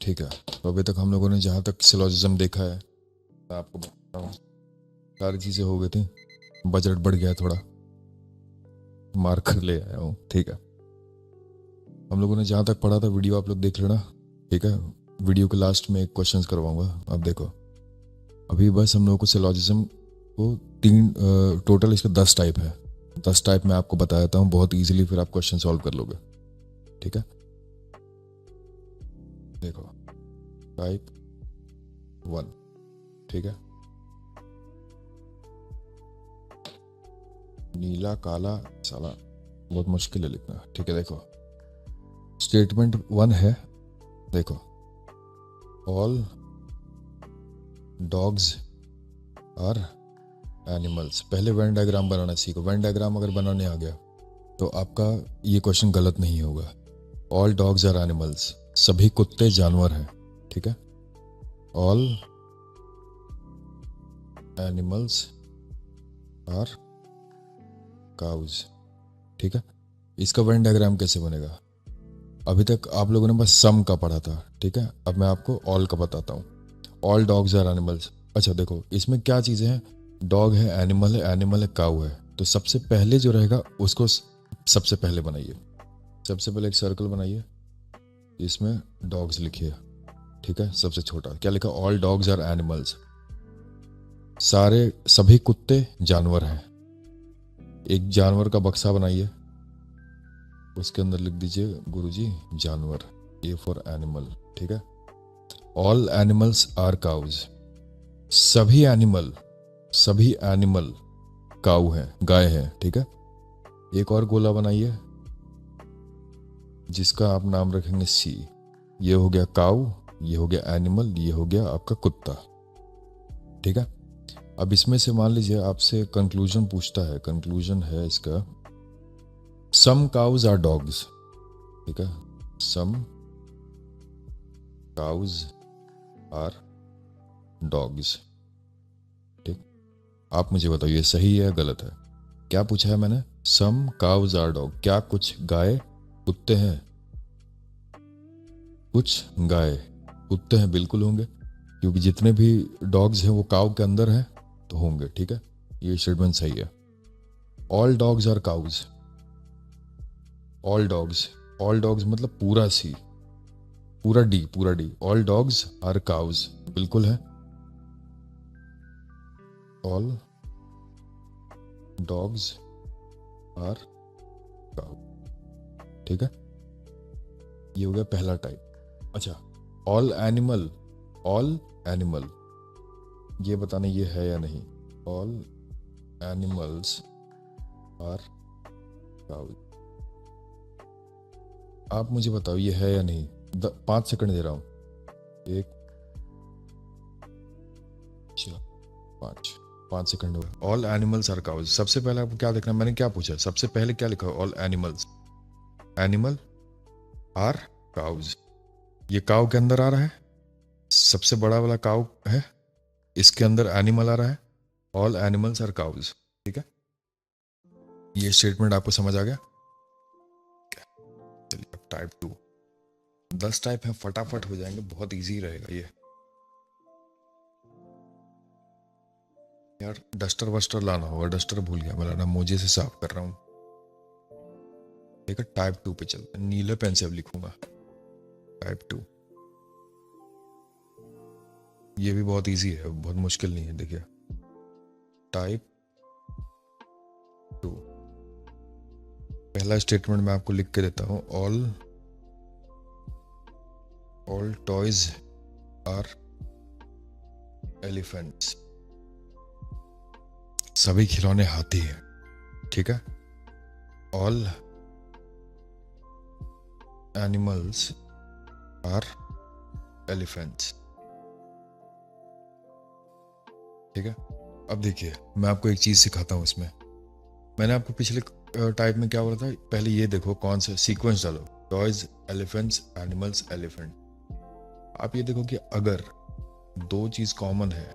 ठीक है, तो अभी तक हम लोगों ने जहाँ तक सिलोजिज्म देखा है, मैं आपको बता रहा हूँ, सारी चीज़ें हो गई थी, बजट बढ़ गया थोड़ा, मार्कर ले आया हूँ। ठीक है, हम लोगों ने जहाँ तक पढ़ा था वीडियो आप लोग देख लेना। ठीक है, वीडियो के लास्ट में एक क्वेश्चन करवाऊंगा। अब देखो, अभी बस हम लोगों को सिलोजिज्म को टोटल इसके 10 टाइप है। 10 टाइप मैं आपको बता देता हूँ बहुत इजीली, फिर आप क्वेश्चन सॉल्व कर लोगे। ठीक है, देखो, टाइप 1। ठीक है, नीला काला साला बहुत मुश्किल है लिखना। ठीक है, देखो स्टेटमेंट 1 है, देखो, ऑल डॉग्स आर एनिमल्स। पहले वेन डायग्राम बनाना सीखो। वेन डायग्राम अगर बनाने आ गया तो आपका ये क्वेश्चन गलत नहीं होगा। ऑल डॉग्स आर एनिमल्स, सभी कुत्ते जानवर हैं। ठीक है, ऑल एनिमल्स आर काउज। ठीक है, इसका वेन डायग्राम कैसे बनेगा? अभी तक आप लोगों ने बस सम का पढ़ा था। ठीक है, अब मैं आपको ऑल का बताता हूँ। All dogs are animals. अच्छा देखो, इसमें क्या चीज़ें हैं? डॉग है, एनिमल है, काऊ है। तो सबसे पहले जो रहेगा उसको सबसे पहले बनाइए। सबसे पहले एक सर्कल बनाइए, इसमें डॉग्स लिखिए। ठीक है, सबसे छोटा क्या लिखा? ऑल डॉग्स आर एनिमल्स, सभी कुत्ते जानवर हैं। एक जानवर का बक्सा बनाइए, उसके अंदर लिख दीजिए गुरुजी जानवर, ए फॉर एनिमल। ठीक है, ऑल एनिमल्स आर काउज, सभी एनिमल काऊ हैं, गाय हैं। ठीक है, एक और गोला बनाइए जिसका आप नाम रखेंगे सी। ये हो गया काऊ, ये हो गया एनिमल, ये हो गया आपका कुत्ता। ठीक है, अब इसमें से मान लीजिए आपसे कंक्लूजन पूछता है। कंक्लूजन है इसका, सम काउज आर डॉग्स। ठीक है, सम काउज आर डॉग्स। ठीक, आप मुझे बताओ ये सही है गलत है? क्या पूछा है मैंने? सम काउज आर डॉग, क्या कुछ गाय कुत्ते हैं? कुछ गाय कुत्ते हैं, बिल्कुल होंगे, क्योंकि जितने भी डॉग्स हैं वो काउ के अंदर हैं, तो होंगे। ठीक है, ये स्टेटमेंट सही है। All dogs are cows, all dogs मतलब पूरा सी, पूरा D, all dogs are cows, बिल्कुल है। All dogs are cow. ठीक है, ये हो गया पहला टाइप। अच्छा, ऑल एनिमल, ये बताना ये है या नहीं। ऑल एनिमल्स आर काउज, आप मुझे बताओ ये है या नहीं। 5 सेकंड दे रहा हूं। 1 5 सेकंड हुआ। ऑल एनिमल्स आर काउज, सबसे पहले आपको क्या देखना? मैंने क्या पूछा? सबसे पहले क्या लिखा? All animal are cows. ये काउ के अंदर आ रहा है, सबसे बड़ा वाला काउ है, इसके अंदर एनिमल आ रहा है। All animals are cows. ठीक है, ये स्टेटमेंट आपको समझ आ गया? चलिए अब टाइप 2। 10 टाइप है, फटाफट हो जाएंगे, बहुत इजी रहेगा ये। यार डस्टर वस्टर लाना होगा, डस्टर भूल गया मैं लाना, मोजे से साफ कर रहा हूँ। ठीक है, टाइप 2 पे चलते हैं। नीले पेन से अब लिखूंगा टाइप 2। ये भी बहुत इजी है, बहुत मुश्किल नहीं है। देखिए, टाइप 2 पहला स्टेटमेंट मैं आपको लिख के देता हूं। ऑल टॉयज आर एलिफेंट्स, सभी खिलौने हाथी हैं। ठीक है, ऑल एनिमल्स आर एलिफेंट्स। ठीक है, अब देखिए मैं आपको एक चीज सिखाता हूं इसमें। मैंने आपको पिछले टाइप में क्या बोला था? पहले ये देखो कौन सा सीक्वेंस डालो, टॉयज एलिफेंट्स एनिमल्स एलिफेंट। आप ये देखो कि अगर 2 चीज कॉमन है,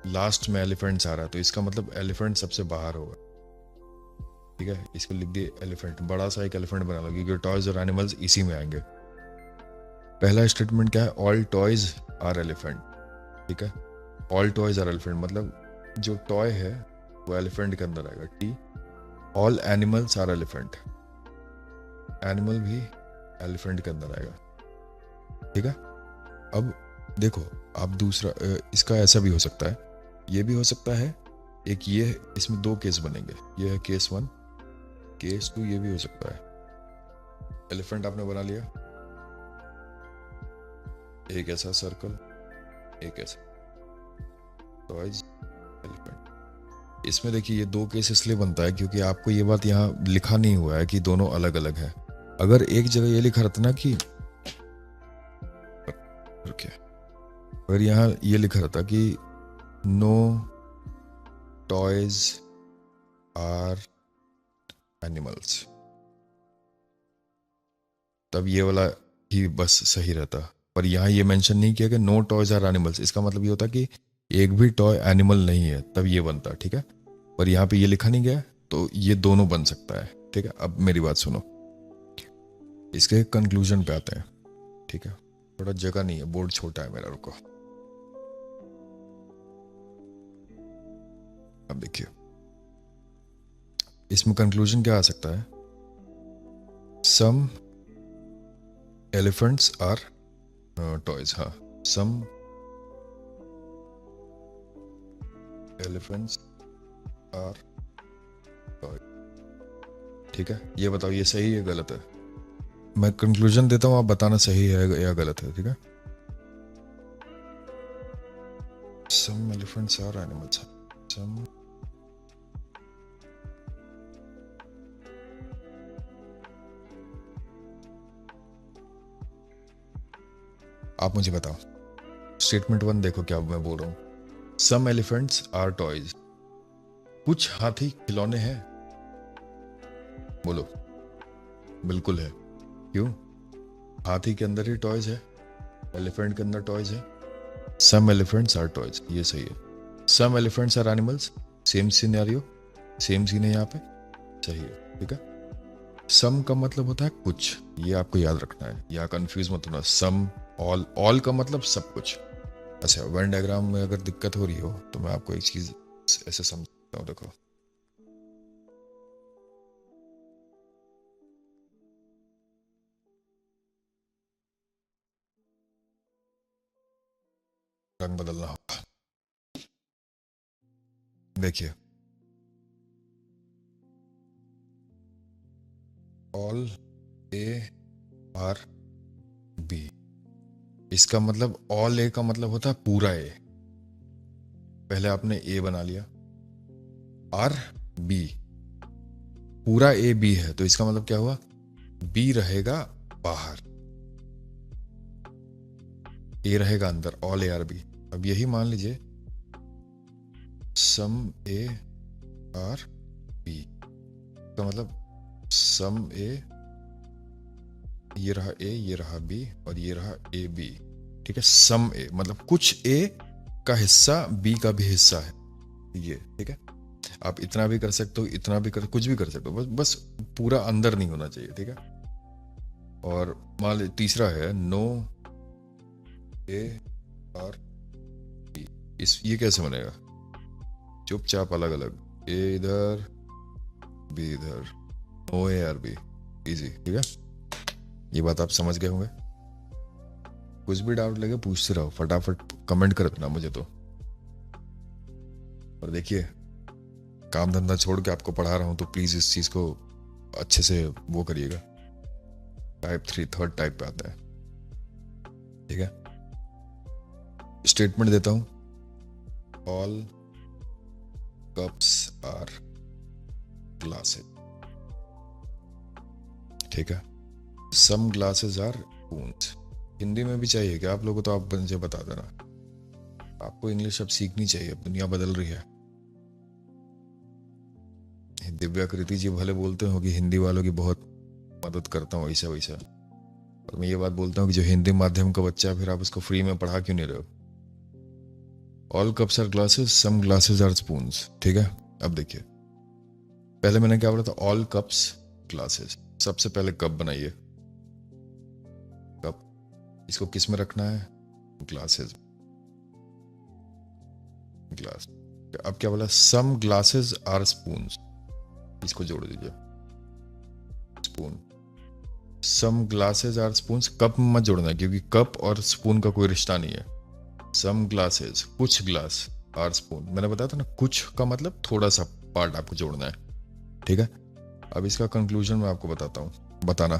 लास्ट में एलिफेंट्स आ रहा है, तो इसका मतलब एलिफेंट सबसे बाहर होगा। ठीक है, इसको लिख दिए एलिफेंट, बड़ा सा एक एलिफेंट बना लो, क्योंकि टॉयज और एनिमल्स इसी में आएंगे। पहला स्टेटमेंट क्या है, ऑल टॉयज आर एलिफेंट, ठीक है। ऑल टॉयज आर एलिफेंट मतलब जो टॉय है वो एलिफेंट के अंदर आएगा, T. All animals are elephant, animal भी एलिफेंट के अंदर आएगा, ठीक है। अब देखो आप दूसरा इसका ऐसा भी हो सकता है, ये भी हो सकता है एक, ये इसमें दो केस बनेंगे, ये है केस 1, केस 2 ये भी हो सकता है। एलिफेंट आपने बना लिया, एक ऐसा सर्कल, एक ऐसा टॉयज एलिफेंट। इसमें देखिए ये दो केस इसलिए बनता है क्योंकि आपको ये बात यहाँ लिखा नहीं हुआ है कि दोनों अलग अलग है। अगर एक जगह ये लिखा रहता ना कि अगर यहाँ ये लिखा रहता कि नो टॉयज आर एनिमल्स, तब ये वाला ही बस सही रहता। पर यहाँ ये मेंशन नहीं किया कि नो टॉयज आर एनिमल्स, इसका मतलब ये होता कि एक भी टॉय एनिमल नहीं है, तब ये बनता, ठीक है। पर यहाँ पे ये लिखा नहीं गया तो ये दोनों बन सकता है, ठीक है। अब मेरी बात सुनो, इसके कंक्लूजन पे आते हैं, ठीक है। थोड़ा जगह नहीं है, बोर्ड छोटा है मेरा, रुको। अब देखिए इसमें कंक्लूजन क्या आ सकता है, सम एलिफेंट्स आर टॉयज, हाँ, सम एलिफेंट्स आर टॉय, ठीक है। ये बताओ ये सही है गलत है? मैं कंक्लूजन देता हूं, आप बताना सही है या गलत है, ठीक है। सम एलिफेंट्स आर एनिमल्स, सम आप मुझे बताओ, स्टेटमेंट 1 देखो क्या मैं बोल रहा हूं, सम एलिफेंट्स आर टॉयज, कुछ हाथी खिलौने हैं, बोलो। बिल्कुल है, क्यों? हाथी के अंदर ही टॉयज है, एलिफेंट के अंदर टॉयज है। सम एलिफेंट्स आर टॉयज, ये सही है। Some elephants are animals, same scenario, same scene है यहाँ पे, सही है, ठीक है। सम का मतलब होता है कुछ, ये आपको याद रखना है, यहाँ कंफ्यूज मत होना। सम, ऑल का मतलब सब कुछ। अच्छा, वेन डायग्राम में अगर दिक्कत हो रही हो तो मैं आपको एक चीज ऐसे समझता हूँ, देखो। रंग बदलना होगा, देखिए ऑल ए आर बी, इसका मतलब ऑल ए का मतलब होता है पूरा ए। पहले आपने ए बना लिया, आर बी, पूरा ए बी है, तो इसका मतलब क्या हुआ, बी रहेगा बाहर, ए रहेगा अंदर, ऑल ए आर बी। अब यही मान लीजिए सम ए आर बी का मतलब सम ए, ये रहा ए, ये रहा बी, और ये रहा ए बी, ठीक है। सम ए मतलब कुछ ए का हिस्सा बी का भी हिस्सा है, ये, ठीक है। आप इतना भी कर सकते हो, इतना भी कर, कुछ भी कर सकते हो, बस बस पूरा अंदर नहीं होना चाहिए, ठीक है। और मान लीजिए तीसरा है नो ए आर बी, इस ये कैसे बनेगा, चुपचाप अलग अलग, ए इधर बी इधर, no A are B, easy, ठीक है। ये बात आप समझ गए होंगे। कुछ भी डाउट लगे पूछते रहो, फटाफट कमेंट कर देना मुझे तो। और देखिए काम धंधा छोड़ के आपको पढ़ा रहा हूं तो प्लीज इस चीज को अच्छे से वो करिएगा। टाइप 3 थर्ड टाइप पे आता है, ठीक है। स्टेटमेंट देता हूं, ऑल कप्स आर ग्लासेस, ठीक है। Some glasses are spoons. Hindi में भी चाहिए क्या आप लोगों को? तो आप मुझे बता देना, आपको इंग्लिश अब सीखनी चाहिए, दुनिया बदल रही है। दिव्याकृति जी भले बोलते हो कि हिंदी वालों की बहुत मदद करता हूँ ऐसा वैसा, और मैं ये बात बोलता हूँ कि जो हिंदी माध्यम का बच्चा है फिर आप उसको फ्री में पढ़ा क्यों नहीं रहे हो? All cups are glasses, some glasses are spoons, ठीक है। अब देखिए पहले मैंने क्या बोला था, ऑल कप्स ग्लासेस, सबसे पहले कप बनाइए, कप, इसको किस में रखना है? Glasses, glass. अब क्या बोला? सम ग्लासेस आर स्पून्स, इसको जोड़ दीजिए, spoon. Some glasses are spoons, cup मत जोड़ना क्योंकि कप और स्पून का कोई रिश्ता नहीं है। सम ग्लासेस, कुछ ग्लास, आर स्पून, मैंने बताया था ना, कुछ का मतलब थोड़ा सा पार्ट आपको जोड़ना है, ठीक है। अब इसका कंक्लूजन मैं आपको बताता हूँ, बताना।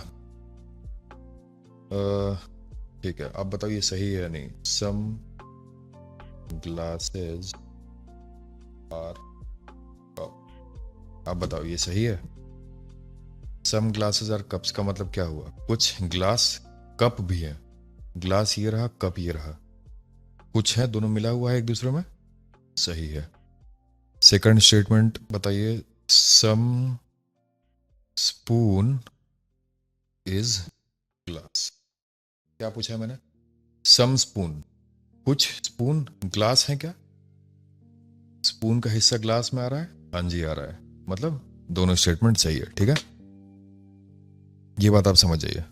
ठीक है, आप बताओ ये सही है या नहीं। सम ग्लासेस आर कप, आप बताओ ये सही है। सम ग्लासेस आर कप्स का मतलब क्या हुआ? कुछ ग्लास कप भी है, ग्लास ये रहा, कप ये रहा, कुछ है, दोनों मिला हुआ है एक दूसरे में, सही है। सेकंड स्टेटमेंट बताइए। सम स्पून इज ग्लास, क्या पूछा है मैंने? सम स्पून, कुछ स्पून ग्लास है क्या? स्पून का हिस्सा ग्लास में आ रहा है, हाँ जी आ रहा है, मतलब दोनों स्टेटमेंट सही है, ठीक है। ये बात आप समझ जाइए।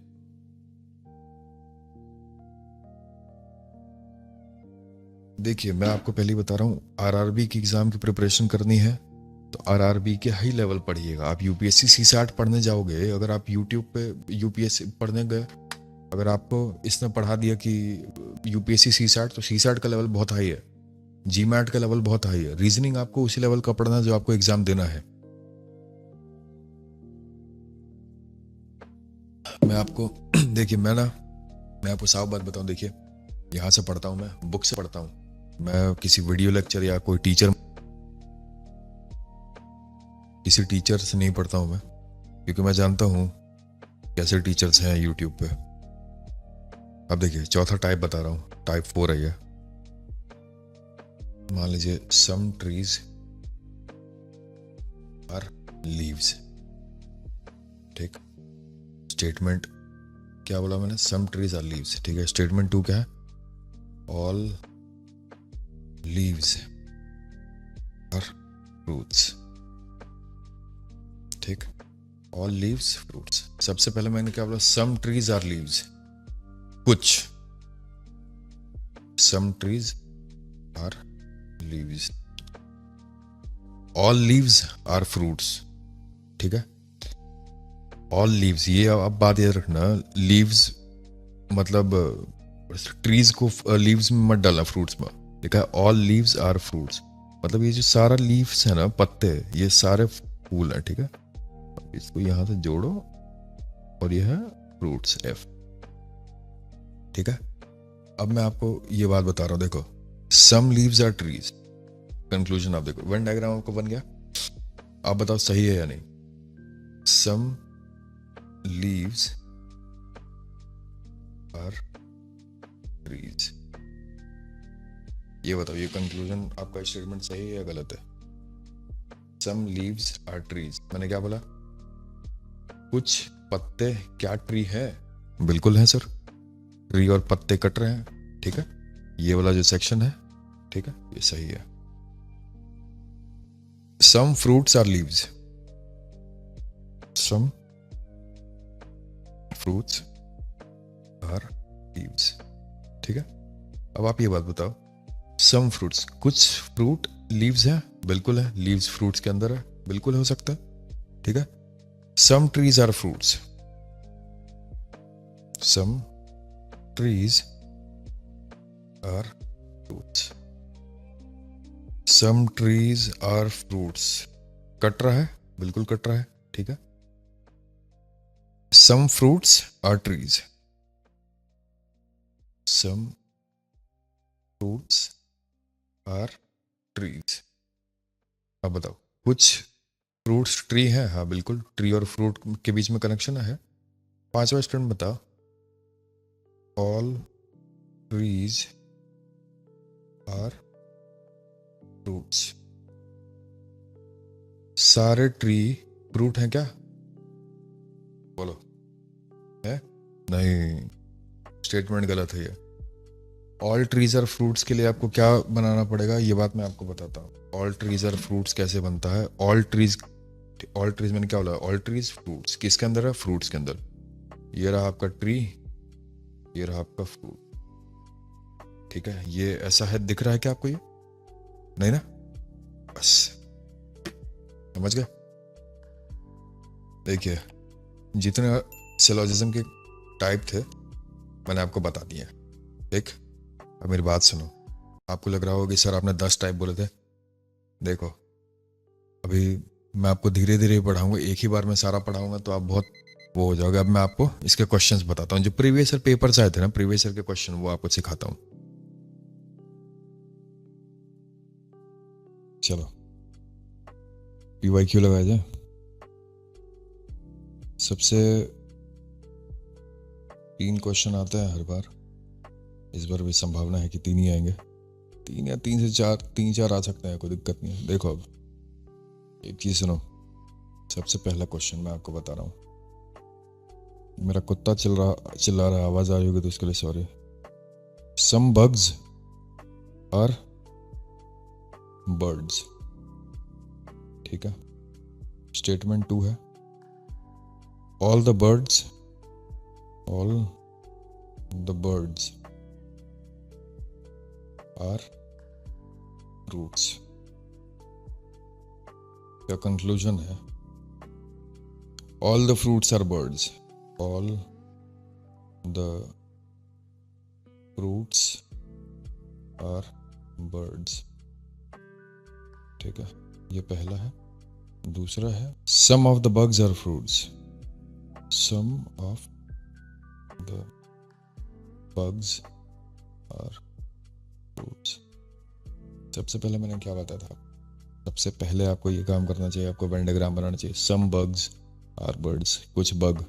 देखिए मैं आपको पहले ही बता रहा हूँ, आरआरबी की एग्जाम की प्रिपरेशन करनी है तो आरआरबी के हाई लेवल पढ़िएगा। आप यूपीएससी सीसैट पढ़ने जाओगे, अगर आप यूट्यूब पे यूपीएससी पढ़ने गए, अगर आपको इसने पढ़ा दिया कि यूपीएससी सीसैट, तो सीसैट का लेवल बहुत हाई है, जीमैट का लेवल बहुत हाई है, रीजनिंग आपको उसी लेवल का पढ़ना है जो आपको एग्जाम देना है। मैं आपको देखिए मैं आपको साफ बात बताऊं, देखिए यहाँ से पढ़ता हूँ, मैं बुक से पढ़ता हूँ, मैं किसी वीडियो लेक्चर या कोई किसी टीचर से नहीं पढ़ता हूँ मैं, क्योंकि मैं जानता हूँ कैसे टीचर्स हैं यूट्यूब पे। अब देखिए चौथा टाइप बता रहा हूँ, टाइप 4 है ये। मान लीजिए सम ट्रीज आर लीव्स, ठीक। स्टेटमेंट क्या बोला मैंने? सम ट्रीज आर लीव्स, ठीक है। स्टेटमेंट 2 क्या है? ऑल लीव्स आर फ्रूट्स, ठीक। All leaves fruits. सबसे पहले मैंने क्या बोला? सम ट्रीज आर लीव्स, कुछ, some trees are leaves, all leaves are fruits, ठीक है। ऑल लीव्स, ये अब बात याद रखना, लीव्स मतलब ट्रीज को लीव्स में मत डालना, फ्रूट्स में। लिखा है ऑल लीव्स आर फ्रूट्स, मतलब ये जो सारा लीव्स है ना, पत्ते, ये सारे फूल है, ठीक है। इसको यहां से जोड़ो और ये है फ्रूट्स, एफ, ठीक है। अब मैं आपको ये बात बता रहा हूं, देखो some leaves are trees, conclusion आप देखो, वेन डायग्राम आपको बन गया। आप बताओ सही है या नहीं। सम लीव्स आर ट्रीज, ये बताओ ये कंक्लूजन आपका स्टेटमेंट सही है या गलत है? सम लीव्स आर ट्रीज, मैंने क्या बोला? कुछ पत्ते, क्या ट्री है? बिल्कुल है सर, ट्री और पत्ते कट रहे हैं, ठीक है। ये वाला जो सेक्शन है, ठीक है, ये सही है। Some fruits are leaves, some fruits are leaves, ठीक है। अब आप ये बात बताओ, सम फ्रूट्स, कुछ फ्रूट लीव्स है, बिल्कुल है, लीव्स फ्रूट्स के अंदर है, बिल्कुल हो सकता है, ठीक है। Some trees are fruits, some trees are fruits, some trees are fruits, कट रहा है, बिल्कुल कट रहा है, ठीक है। Some fruits are trees, some fruits are trees. अब बताओ कुछ फ्रूट्स ट्री है, हाँ बिल्कुल, ट्री और फ्रूट के बीच में कनेक्शन है। पांचवा स्टूडेंट बताओ, ऑल ट्रीज आर फ्रूट्स, सारे ट्री फ्रूट हैं क्या? बोलो, है? नहीं, स्टेटमेंट गलत है ये। ऑल ट्रीज आर फ्रूट्स के लिए आपको क्या बनाना पड़ेगा, ये बात मैं आपको बताता हूँ। ऑल ट्रीज आर फ्रूट्स कैसे बनता है? ऑल ट्रीज मैंने क्या बोला? ऑल ट्रीज फ्रूट्स, किसके अंदर है? फ्रूट्स के अंदर। ये रहा आपका ट्री, ये रहा आपका फ्रूट, ठीक है। ये ऐसा है, दिख रहा है क्या आपको? ये नहीं ना, बस समझ गए। देखिए, जितने सिलोजिज्म के टाइप थे मैंने आपको बता दिए, ठीक। अब मेरी बात सुनो। आपको लग रहा होगा कि सर आपने 10 टाइप बोले थे। देखो, अभी मैं आपको धीरे धीरे पढ़ाऊंगा, एक ही बार में सारा पढ़ाऊंगा तो आप बहुत वो हो जाओगे। अब मैं आपको इसके क्वेश्चंस बताता हूँ, जो प्रीवियस ईयर पेपर्स आए थे ना, प्रीवियस ईयर के क्वेश्चन, वो आपको सिखाता हूँ। चलो, PYQ लगाया जाए। सबसे 3 क्वेश्चन आते हैं हर बार, इस बार भी संभावना है कि 3 ही आएंगे। 3 या 3 से 4, 3-4 आ सकते हैं, कोई दिक्कत नहीं है। देखो, अब एक चीज सुनो। सबसे पहला क्वेश्चन मैं आपको बता रहा हूँ। मेरा कुत्ता चिल्ला रहा, आवाज आ रही होगी तो उसके लिए sorry. Some bugs are birds, ठीक है। स्टेटमेंट 2 है, all the birds are fruits. क्या कंक्लूजन है? All the fruits are birds, all the fruits are birds, ठीक है। ये पहला है। दूसरा है, some of the bugs are fruits, some of the bugs are fruits. सबसे पहले मैंने क्या बताया था? सबसे पहले आपको ये काम करना चाहिए, आपको वेन डायग्राम बनाना चाहिए। सम बग्स आर बर्ड्स, कुछ bug,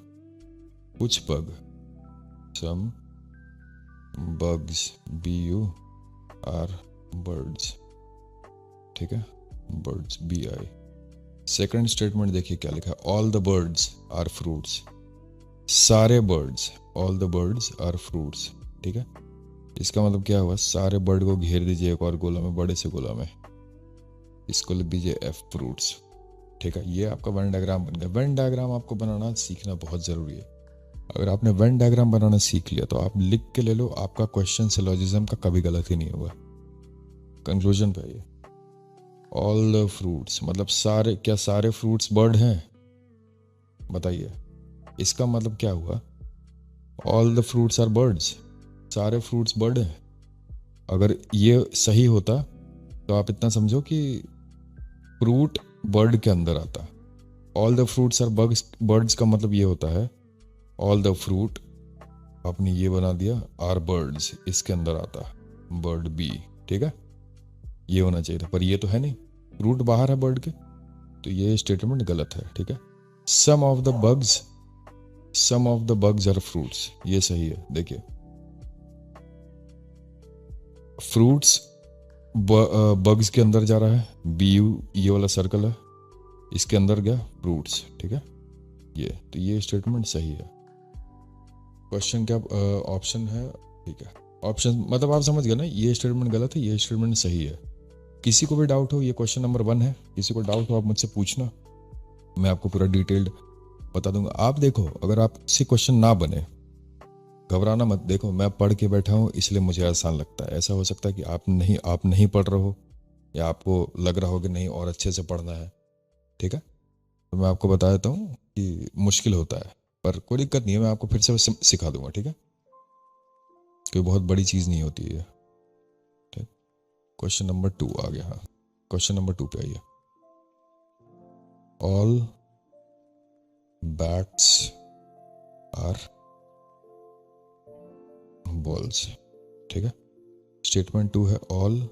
some bugs BU are birds, ठीक है। Birds BI। सेकंड स्टेटमेंट देखिए क्या लिखा है, all the birds are fruits, सारे birds, all the birds are fruits, ठीक है। इसका मतलब क्या हुआ? सारे बर्ड को घेर दीजिए एक और गोला में, बड़े से गोला में, इसको लिख दीजिए F फ्रूट्स, ठीक है। ये आपका वेन डायग्राम बन गया। वेन डायग्राम आपको बनाना सीखना बहुत जरूरी है। अगर आपने वेन डायग्राम बनाना सीख लिया तो आप लिख के ले लो, आपका क्वेश्चन सिलोजिज्म का कभी गलत ही नहीं होगा। कंक्लूजन पे आइए। ऑल द फ्रूट्स मतलब सारे, क्या सारे फ्रूट्स बर्ड हैं? बताइए, इसका मतलब क्या हुआ? All the fruits are birds, सारे फ्रूट्स बर्ड हैं। अगर ये सही होता तो आप इतना समझो कि फ्रूट बर्ड के अंदर आता। All the fruits are birds का मतलब ये होता है, ऑल द फ्रूट, आपने ये बना दिया, आर बर्ड्स, इसके अंदर आता बर्ड B, ठीक है। ये होना चाहिए था, पर ये तो है नहीं, फ्रूट बाहर है बर्ड के, तो ये स्टेटमेंट गलत है, ठीक है। Some of the bugs are fruits, ये सही है। देखिए, फ्रूट्स बग्स के अंदर जा रहा है, BU ये वाला सर्कल है, इसके अंदर गया फ्रूट्स, ठीक है। ये तो ये स्टेटमेंट सही है। क्वेश्चन क्या ऑप्शन है, ठीक है। ऑप्शन मतलब आप समझ गए ना, ये स्टेटमेंट गलत है, ये स्टेटमेंट सही है। किसी को भी डाउट हो, ये क्वेश्चन नंबर 1 है, किसी को डाउट हो आप मुझसे पूछना, मैं आपको पूरा डिटेल्ड बता दूंगा। आप देखो, अगर आपसे क्वेश्चन ना बने, घबराना मत। देखो, मैं पढ़ के बैठा हूँ इसलिए मुझे आसान लगता है। ऐसा हो सकता है कि आप नहीं पढ़ रहे हो, या आपको लग रहा हो कि नहीं और अच्छे से पढ़ना है, ठीक है। तो मैं आपको बता देता हूँ कि मुश्किल होता है, पर कोई दिक्कत नहीं है, मैं आपको फिर से सिखा दूंगा, ठीक है। कोई बहुत बड़ी चीज़ नहीं होती है, ठीक। क्वेश्चन नंबर 2 आ गया। हाँ, क्वेश्चन नंबर 2 पे आइए। ऑल बैट्स आर बॉल्स, ठीक है। स्टेटमेंट 2 है, ऑल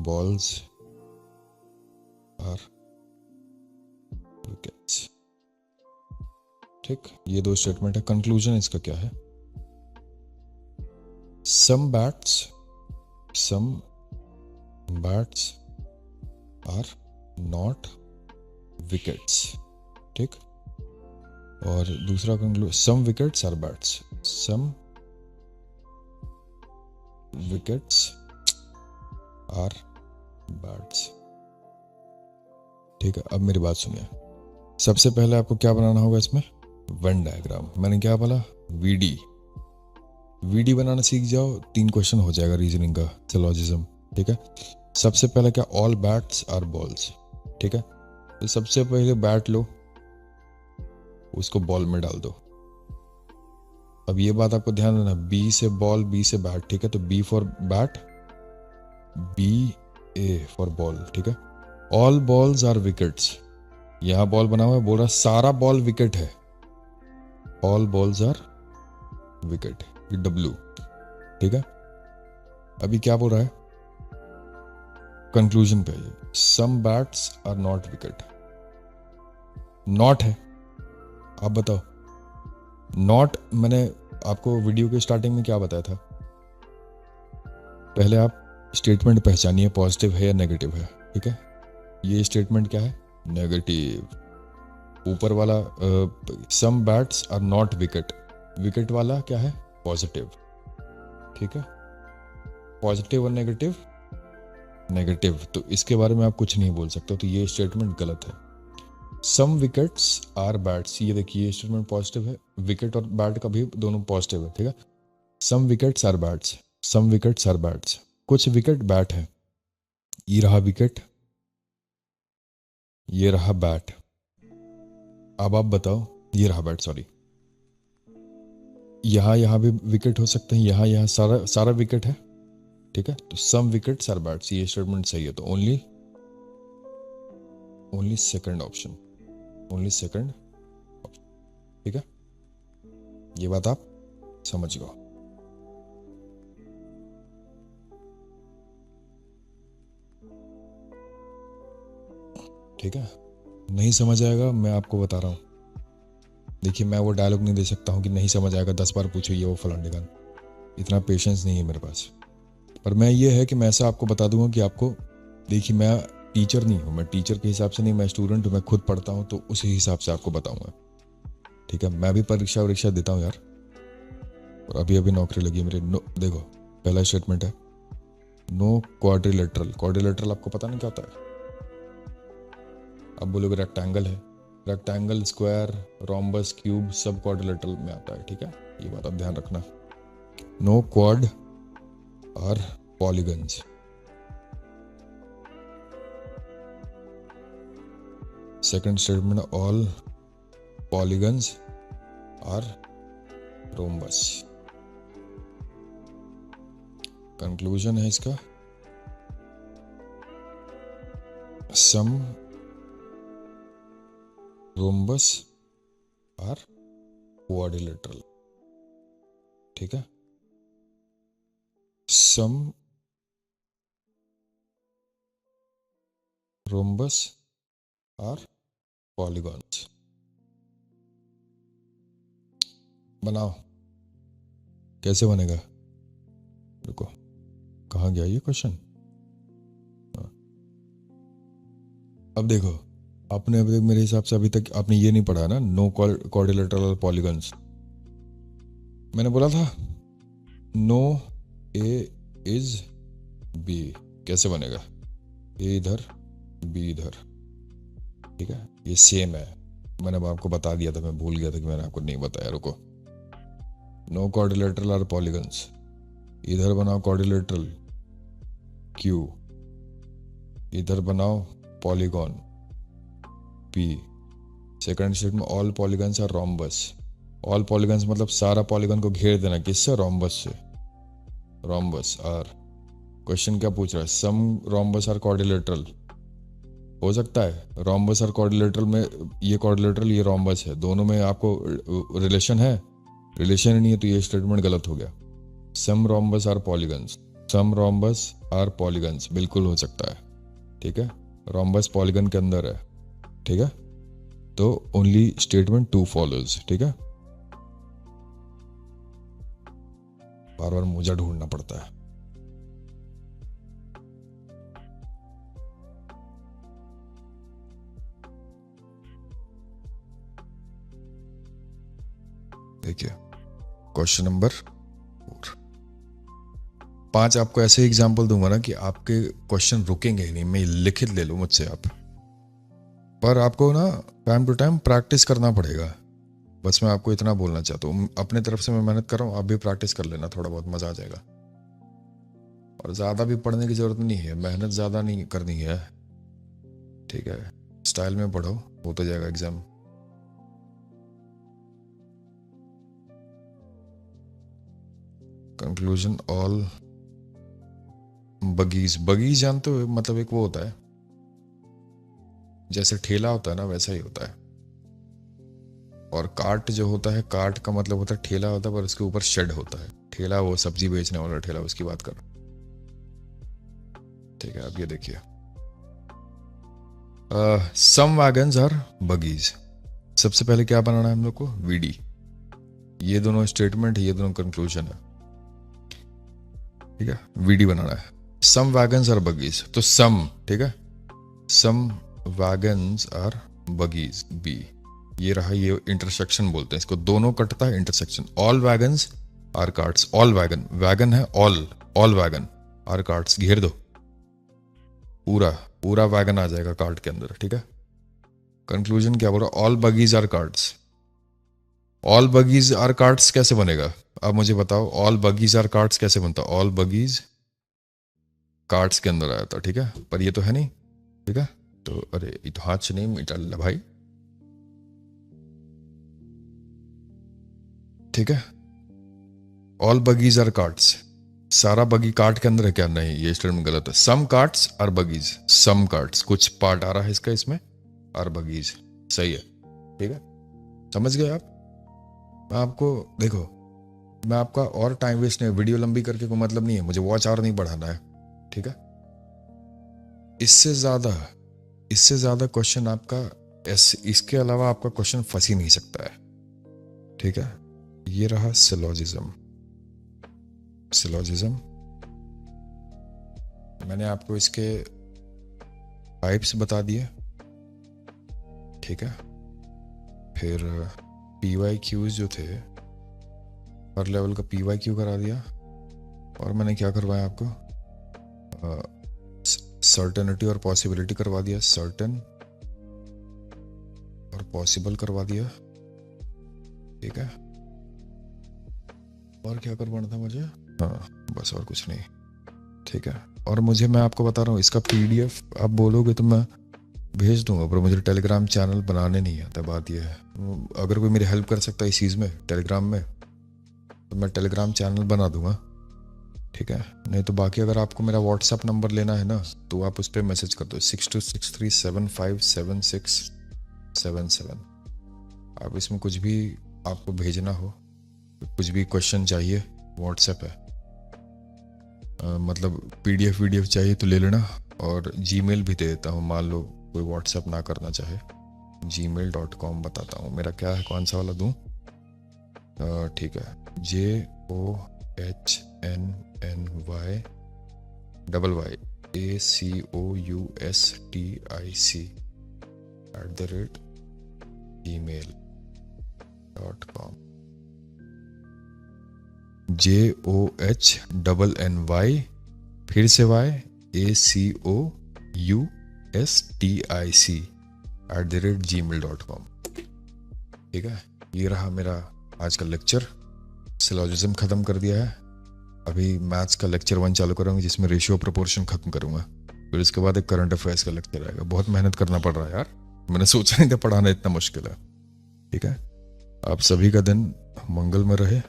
बॉल्स आर विकेट्स, ठीक। ये 2 स्टेटमेंट है। कंक्लूजन इसका क्या है? Some bats are not wickets, ठीक। और दूसरा conclusion, some wickets are bats, some wickets are bats, ठीक है। अब मेरी बात सुनिए। सबसे पहले आपको क्या बनाना होगा इसमें? Venn diagram. मैंने क्या बोला? VD, वीडी बनाना सीख जाओ, 3 क्वेश्चन हो जाएगा रीजनिंग का, सिलोजिज्म। ठीक है, सबसे पहले क्या, ऑल बैट्स आर बॉल्स। ठीक है, तो सबसे पहले बैट लो, उसको बॉल में डाल दो। अब ये बात आपको ध्यान देना, बी से बॉल, बी से बैट। ठीक है, तो B for bat, B A for ball. ठीक है, ऑल बॉल्स आर विकेट्स। यहां बॉल बना हुआ है, बोल रहा सारा बॉल विकेट है, all balls are wicket, W. ठीक है, अभी क्या बोल रहा है, कंक्लूजन पे, some bats are not wicket. Not है, आप बताओ। नॉट, मैंने आपको वीडियो के स्टार्टिंग में क्या बताया था, पहले आप स्टेटमेंट पहचानिए, पॉजिटिव है या नेगेटिव है। ठीक है, ये स्टेटमेंट क्या है, नेगेटिव। ऊपर वाला some bats are not wicket, wicket वाला क्या है, पॉजिटिव। ठीक है, पॉजिटिव और नेगेटिव, नेगेटिव, तो इसके बारे में आप कुछ नहीं बोल सकते, तो ये स्टेटमेंट गलत है। सम विकेट्स आर बैट्स, ये देखिए ये स्टेटमेंट पॉजिटिव है, विकेट और बैट का भी दोनों पॉजिटिव है। ठीक है, some wickets are bats, some wickets are bats, कुछ विकेट बैट है, ये रहा विकेट, ये रहा बैट। अब आप बताओ, ये रहा बैट, सॉरी, यहां भी विकेट हो सकते हैं, यहां सारा सारा विकेट है। ठीक है, तो सम विकेट्स आर बैट्स, ये स्टेटमेंट सही है, तो only second option, only second option. ठीक है, ये बात आप समझ गए। ठीक है, नहीं समझ आएगा, मैं आपको बता रहा हूं, देखिए मैं वो डायलॉग नहीं दे सकता हूं कि नहीं समझ आएगा 10 बार पूछो ये वो फलान ढिकान, इतना पेशेंस नहीं है मेरे पास। पर मैं ये है कि मैं ऐसा आपको बता दूंगा कि आपको, देखिए मैं टीचर नहीं हूँ, मैं टीचर के हिसाब से नहीं, मैं स्टूडेंट हूँ, मैं खुद पढ़ता हूँ, तो उसी हिसाब से आपको बताऊंगा। ठीक है, मैं भी परीक्षा देता हूँ यार, और अभी अभी नौकरी लगी मेरी। देखो पहला स्टेटमेंट है, नो क्वाड्रिलेटरल। क्वाड्रिलेटरल आपको पता नहीं क्या होता है, अब बोलोगे रेक्टेंगल है, रेक्टेंगल, स्क्वायर, रोम्बस, क्यूब सब क्वाड्रिलेटरल में आता है। ठीक है, ये बात आप ध्यान रखना, नो क्वाड और polygons. Second statement, all polygons are rhombus. Conclusion है इसका, सम रोम्बस आर क्वाड्रिलेटरल। ठीक है, सम रोम्बस आर पॉलीगॉन्स। बनाओ, कैसे बनेगा, रुको कहाँ गया ये क्वेश्चन। अब देखो, आपने अभी तक मेरे हिसाब से अभी तक आपने ये नहीं पढ़ा ना, नो क्वाड्रिलेटरल और पॉलीगन्स। मैंने बोला था नो ए इज बी, कैसे बनेगा, ए इधर बी इधर। ठीक है, ये सेम है, मैंने आपको बता दिया था, मैं भूल गया था कि मैंने आपको नहीं बताया, रुको। नो क्वाड्रिलेटरल आर पॉलीगन्स, इधर बनाओ क्वाड्रिलेटरल क्यू, इधर बनाओ polygon P. Second statement, all polygons are rhombus. All polygons मतलब सारा पॉलीगॉन को घेर देना, किससे, रोम्बस से, रोम्बस आर। क्वेश्चन क्या पूछ रहा है, सम रोम्बस आर क्वाड्रिलेटरल, हो सकता है रोम्बस और क्वाड्रिलेटरल में, ये क्वाड्रिलेटरल ये रोम्बस है, दोनों में आपको रिलेशन है, रिलेशन नहीं है, तो ये स्टेटमेंट गलत हो गया। Some rhombus are polygons, some rhombus are polygons बिल्कुल हो सकता है। ठीक है, रोम्बस पॉलीगन के अंदर है। ठीक है, तो ओनली स्टेटमेंट 2 फॉलोज। ठीक है, बार बार मोजा ढूंढना पड़ता है। देखिए क्वेश्चन नंबर 5, आपको ऐसे एग्जाम्पल दूंगा ना कि आपके क्वेश्चन रुकेंगे ही नहीं, मैं लिखित ले लूँ मुझसे आप, पर आपको ना टाइम टू टाइम प्रैक्टिस करना पड़ेगा। बस मैं आपको इतना बोलना चाहता हूँ, अपने तरफ से मैं मेहनत कर रहा हूँ, आप भी प्रैक्टिस कर लेना, थोड़ा बहुत मज़ा आ जाएगा। और ज़्यादा भी पढ़ने की ज़रूरत नहीं है, मेहनत ज़्यादा नहीं करनी है, ठीक है। स्टाइल में पढ़ो, हो तो जाएगा exam. Conclusion all buggies, buggies जानते हो, मतलब एक वो होता है जैसे ठेला होता है ना, वैसा ही होता है। और कार्ट जो होता है, कार्ट का मतलब होता है ठेला होता है, पर उसके ऊपर शेड होता है। ठेला वो सब्जी बेचने वाला ठेला, उसकी बात कर रहा हूं, ठीक है। अब ये देखिए, सम वैगन्स आर बगीज। सबसे पहले क्या बनाना है हम लोग को, वीडी। ये दोनों स्टेटमेंट है, ये दोनों कंक्लूजन है, ठीक है। वीडी बनाना है। सम वैगन्स आर बगीज, तो सम, ठीक है, सम वैगन्स आर बगीज, बी। ये रहा, ये इंटरसेक्शन बोलते हैं इसको, दोनों कटता है intersection. All wagons are carts, all wagon, wagon है all, all wagon are carts, घेर दो, पूरा पूरा वैगन आ जाएगा कार्ट के अंदर, ठीक है। कंक्लूजन क्या बोल रहा, all buggies are carts. All buggies are carts कैसे बनेगा, अब मुझे बताओ, ऑल बगीज आर कार्ट्स कैसे बनता, ऑल बगीज कार्ट्स के अंदर आया था, ठीक है, पर ये तो है नहीं, ठीक है। तो अरे ये तो हाथ से नहीं मिटा भाई, ठीक है। ऑल बगीज आर कार्ट्स, सारा बगी कार्ट के अंदर है क्या, नहीं, ये स्टेटमेंट गलत है। Some carts are buggies, some carts, कुछ पार्ट आ रहा है इसका इसमें, आर बगीज, सही है, ठीक है। समझ गए आप। मैं आपको देखो, मैं आपका और टाइम वेस्ट नहीं, वीडियो लंबी करके कोई मतलब नहीं है, मुझे वॉच आवर नहीं बढ़ाना है, ठीक है। इससे ज्यादा क्वेश्चन आपका इसके अलावा आपका क्वेश्चन फंस ही नहीं सकता है, ठीक है। ये रहा सिलोजिज्म। सिलोजिज्म मैंने आपको इसके टाइप्स बता दिए, ठीक है। फिर PYQs जो थे, हर लेवल का PYQ करा दिया। और मैंने क्या करवाया आपको, सर्टेनिटी और पॉसिबिलिटी करवा दिया, सर्टेन और पॉसिबल करवा दिया, ठीक है। और क्या करवाना था मुझे, हाँ बस, और कुछ नहीं, ठीक है। और मैं आपको बता रहा हूँ, इसका PDF आप बोलोगे तो मैं भेज दूंगा, पर मुझे टेलीग्राम चैनल बनाने नहीं आता, बात यह है। अगर कोई मेरी हेल्प कर सकता है इस चीज़ में टेलीग्राम में, तो मैं टेलीग्राम चैनल बना दूंगा, ठीक है। नहीं तो बाकी अगर आपको मेरा व्हाट्सएप नंबर लेना है ना, तो आप उस पर मैसेज कर दो, 6263757677। आप इसमें कुछ भी आपको भेजना हो, कुछ भी क्वेश्चन चाहिए, व्हाट्सएप है, मतलब PDF चाहिए तो ले लेना। और Gmail भी दे देता हूँ, मान लो कोई व्हाट्सएप ना करना चाहे, gmail.com बताता हूँ मेरा क्या है, कौन सा वाला दूँ, ठीक है, JOHNNYACOUSTIC@gmail.com, JOHNNY फिर से YACOUSTIC@gmail.com, ठीक है। ये रहा मेरा आज का लेक्चर। सिलोजिज्म खत्म कर दिया है, अभी मैथ्स का लेक्चर 1 चालू करूँगा, जिसमें रेशियो प्रोपोर्शन खत्म करूँगा। फिर इसके बाद एक करंट अफेयर्स का लेक्चर आएगा। बहुत मेहनत करना पड़ रहा है यार, मैंने सोचा नहीं था पढ़ाना इतना मुश्किल है, ठीक है। आप सभी का दिन मंगल में रहे,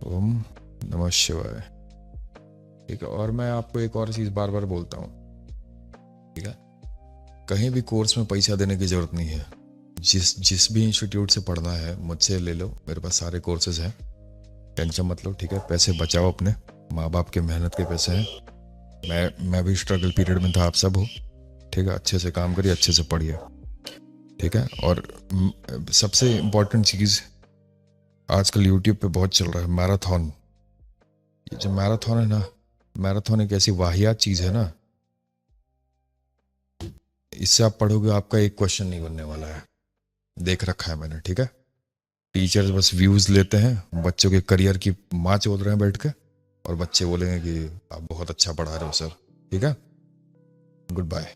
ओम नमः शिवाय, ठीक है। और मैं आपको एक और चीज़ बार बार बोलता हूँ, ठीक है, कहीं भी कोर्स में पैसा देने की जरूरत नहीं है। जिस भी इंस्टीट्यूट से पढ़ना है मुझसे ले लो, मेरे पास सारे कोर्सेज हैं, टेंशन मत लो, ठीक है। पैसे बचाओ, अपने माँ बाप के मेहनत के पैसे हैं। मैं भी स्ट्रगल पीरियड में था, आप सब हो, ठीक है। अच्छे से काम करिए, अच्छे से पढ़िए, ठीक है। और सबसे इम्पोर्टेंट चीज़ आजकल यूट्यूब पे बहुत चल रहा है, मैराथन। ये जो मैराथन है ना, मैराथन एक ऐसी वाहियात चीज़ है ना, इससे आप पढ़ोगे, आपका एक क्वेश्चन नहीं बनने वाला है, देख रखा है मैंने, ठीक है। टीचर्स बस व्यूज लेते हैं, बच्चों के करियर की माँ चोद रहे हैं बैठ के, और बच्चे बोलेंगे कि आप बहुत अच्छा पढ़ा रहे हो सर, ठीक है। Good bye.